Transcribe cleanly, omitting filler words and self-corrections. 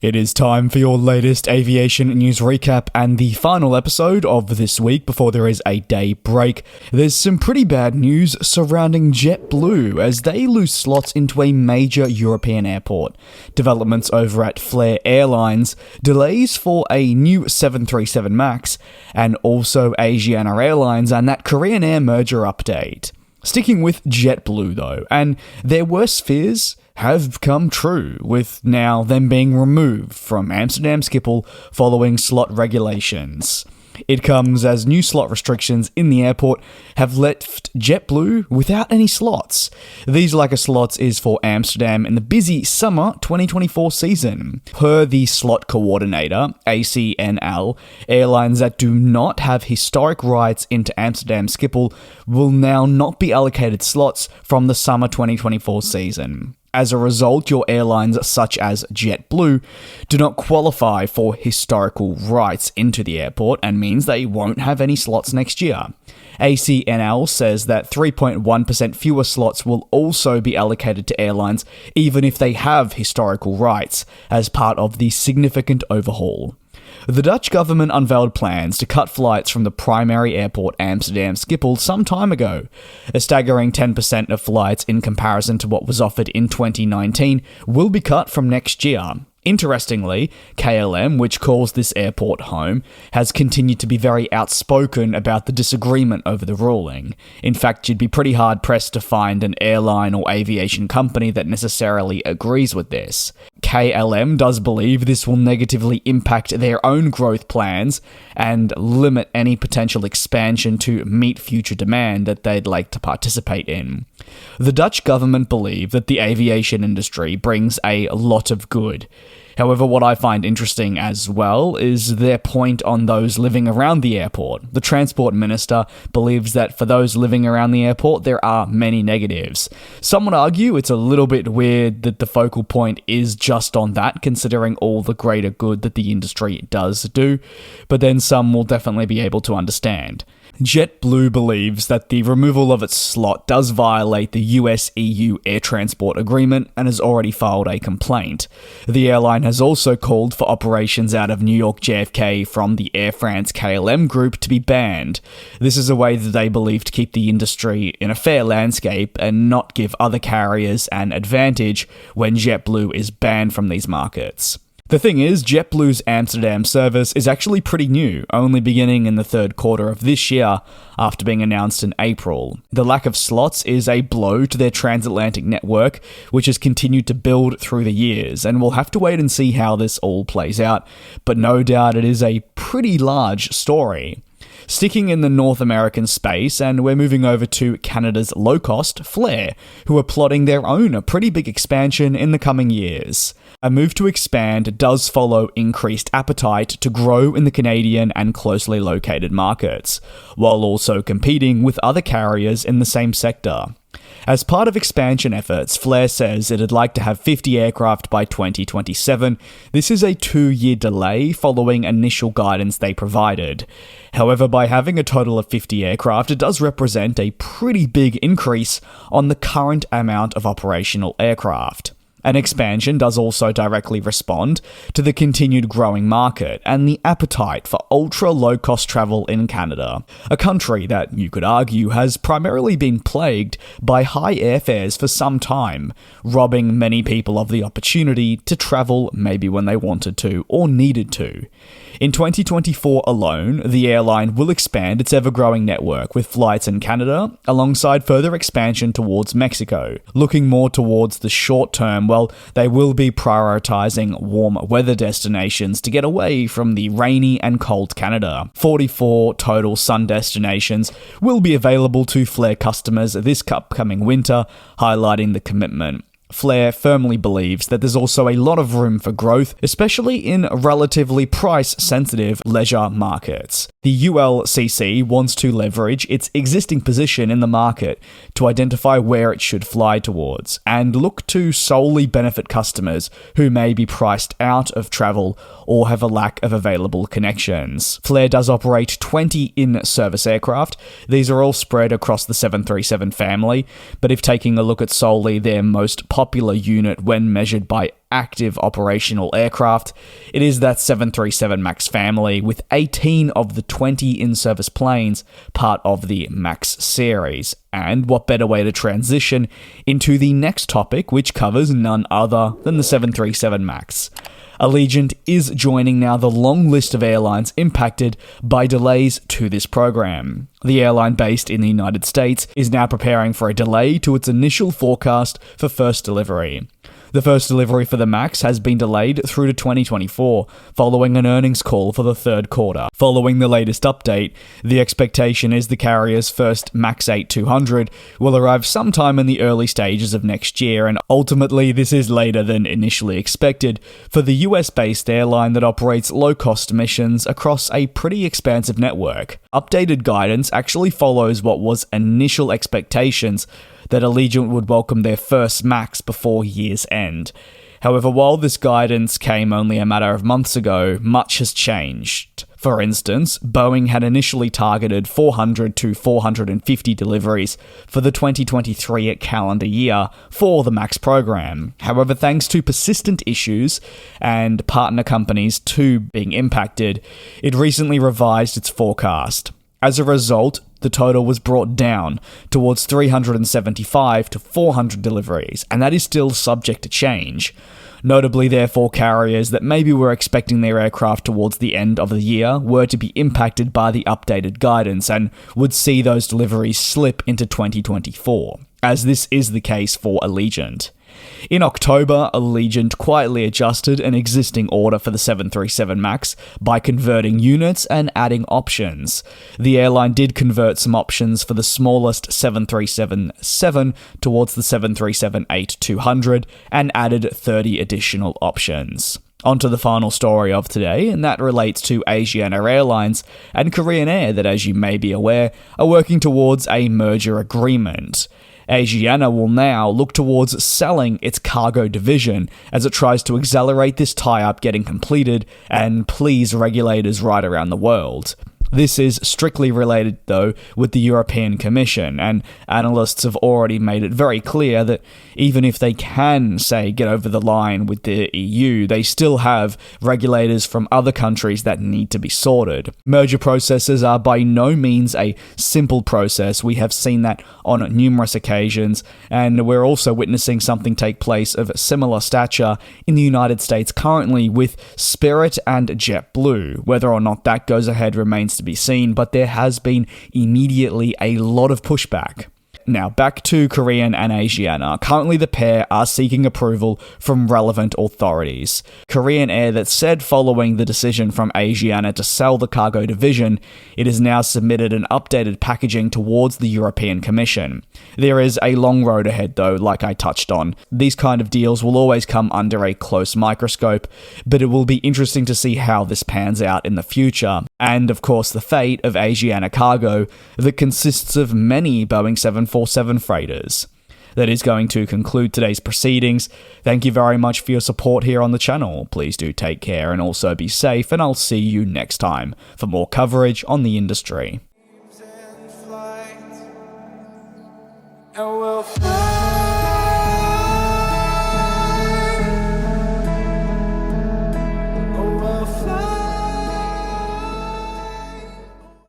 It is time for your latest aviation news recap and the final episode of this week before there is a day break. There's some pretty bad news surrounding JetBlue as they lose slots into a major European airport. Developments over at Flair Airlines, delays for a new 737 MAX, and also Asiana Airlines and that Korean Air merger update. Sticking with JetBlue though, and their worst fears have come true, with now them being removed from Amsterdam Schiphol following slot regulations. It comes as new slot restrictions in the airport have left JetBlue without any slots. These lack of slots is for Amsterdam in the busy summer 2024 season. Per the slot coordinator, ACNL, airlines that do not have historic rights into Amsterdam Schiphol will now not be allocated slots from the summer 2024 season. As a result, your airlines such as JetBlue do not qualify for historical rights into the airport and means they won't have any slots next year. ACNL says that 3.1% fewer slots will also be allocated to airlines even if they have historical rights as part of the significant overhaul. The Dutch government unveiled plans to cut flights from the primary airport Amsterdam Schiphol some time ago. A staggering 10% of flights in comparison to what was offered in 2019 will be cut from next year. Interestingly, KLM, which calls this airport home, has continued to be very outspoken about the disagreement over the ruling. In fact, you'd be pretty hard-pressed to find an airline or aviation company that necessarily agrees with this. KLM does believe this will negatively impact their own growth plans and limit any potential expansion to meet future demand that they'd like to participate in. The Dutch government believe that the aviation industry brings a lot of good. However, what I find interesting as well is their point on those living around the airport. The transport minister believes that for those living around the airport, there are many negatives. Some would argue it's a little bit weird that the focal point is just on that, considering all the greater good that the industry does do, but then some will definitely be able to understand. JetBlue believes that the removal of its slot does violate the US-EU air transport agreement and has already filed a complaint. The airline has also called for operations out of New York JFK from the Air France KLM group to be banned. This is a way that they believe to keep the industry in a fair landscape and not give other carriers an advantage when JetBlue is banned from these markets. The thing is, JetBlue's Amsterdam service is actually pretty new, only beginning in the third quarter of this year after being announced in April. The lack of slots is a blow to their transatlantic network, which has continued to build through the years, and we'll have to wait and see how this all plays out, but no doubt it is a pretty large story. Sticking in the North American space, and we're moving over to Canada's low-cost, Flair, who are plotting their own pretty big expansion in the coming years. A move to expand does follow increased appetite to grow in the Canadian and closely located markets, while also competing with other carriers in the same sector. As part of expansion efforts, Flair says it'd like to have 50 aircraft by 2027. This is a 2-year delay following initial guidance they provided. However, by having a total of 50 aircraft, it does represent a pretty big increase on the current amount of operational aircraft. An expansion does also directly respond to the continued growing market and the appetite for ultra-low-cost travel in Canada, a country that, you could argue, has primarily been plagued by high airfares for some time, robbing many people of the opportunity to travel maybe when they wanted to or needed to. In 2024 alone, the airline will expand its ever-growing network with flights in Canada, alongside further expansion towards Mexico. Looking more towards the short term, well, they will be prioritizing warm weather destinations to get away from the rainy and cold Canada. 44 total sun destinations will be available to Flair customers this upcoming winter, highlighting the commitment. Flair firmly believes that there's also a lot of room for growth, especially in relatively price-sensitive leisure markets. The ULCC wants to leverage its existing position in the market to identify where it should fly towards, and look to solely benefit customers who may be priced out of travel or have a lack of available connections. Flair does operate 20 in-service aircraft. These are all spread across the 737 family, but if taking a look at solely their most popular unit when measured by active operational aircraft. It is that 737 MAX family, with 18 of the 20 in-service planes part of the MAX series. And what better way to transition into the next topic, which covers none other than the 737 MAX. Allegiant is joining now the long list of airlines impacted by delays to this program. The airline based in the United States is now preparing for a delay to its initial forecast for first delivery. The first delivery for the MAX has been delayed through to 2024, following an earnings call for the third quarter. Following the latest update, the expectation is the carrier's first MAX 8-200 will arrive sometime in the early stages of next year, and ultimately this is later than initially expected for the US-based airline that operates low-cost missions across a pretty expansive network. Updated guidance actually follows what was initial expectations that Allegiant would welcome their first MAX before year's end. However, while this guidance came only a matter of months ago, much has changed. For instance, Boeing had initially targeted 400 to 450 deliveries for the 2023 calendar year for the MAX program. However, thanks to persistent issues and partner companies too being impacted, it recently revised its forecast. As a result, the total was brought down towards 375 to 400 deliveries, and that is still subject to change. Notably, therefore, carriers that maybe were expecting their aircraft towards the end of the year were to be impacted by the updated guidance and would see those deliveries slip into 2024, as this is the case for Allegiant. In October, Allegiant quietly adjusted an existing order for the 737 MAX by converting units and adding options. The airline did convert some options for the smallest 737-7 towards the 737-8-200 and added 30 additional options. On to the final story of today, and that relates to Asiana Airlines and Korean Air that, as you may be aware, are working towards a merger agreement. Asiana will now look towards selling its cargo division as it tries to accelerate this tie-up getting completed and please regulators right around the world. This is strictly related, though, with the European Commission, and analysts have already made it very clear that even if they can, say, get over the line with the EU, they still have regulators from other countries that need to be sorted. Merger processes are by no means a simple process. We have seen that on numerous occasions, and we're also witnessing something take place of similar stature in the United States currently with Spirit and JetBlue. Whether or not that goes ahead remains to be seen, but there has been immediately a lot of pushback. Now, back to Korean and Asiana. Currently, the pair are seeking approval from relevant authorities. Korean Air that said following the decision from Asiana to sell the cargo division, it has now submitted an updated packaging towards the European Commission. There is a long road ahead, though, like I touched on. These kind of deals will always come under a close microscope, but it will be interesting to see how this pans out in the future. And, of course, the fate of Asiana Cargo that consists of many Boeing 747 freighters. That is going to conclude today's proceedings. Thank you very much for your support here on the channel. Please do take care and also be safe, and I'll see you next time for more coverage on the industry.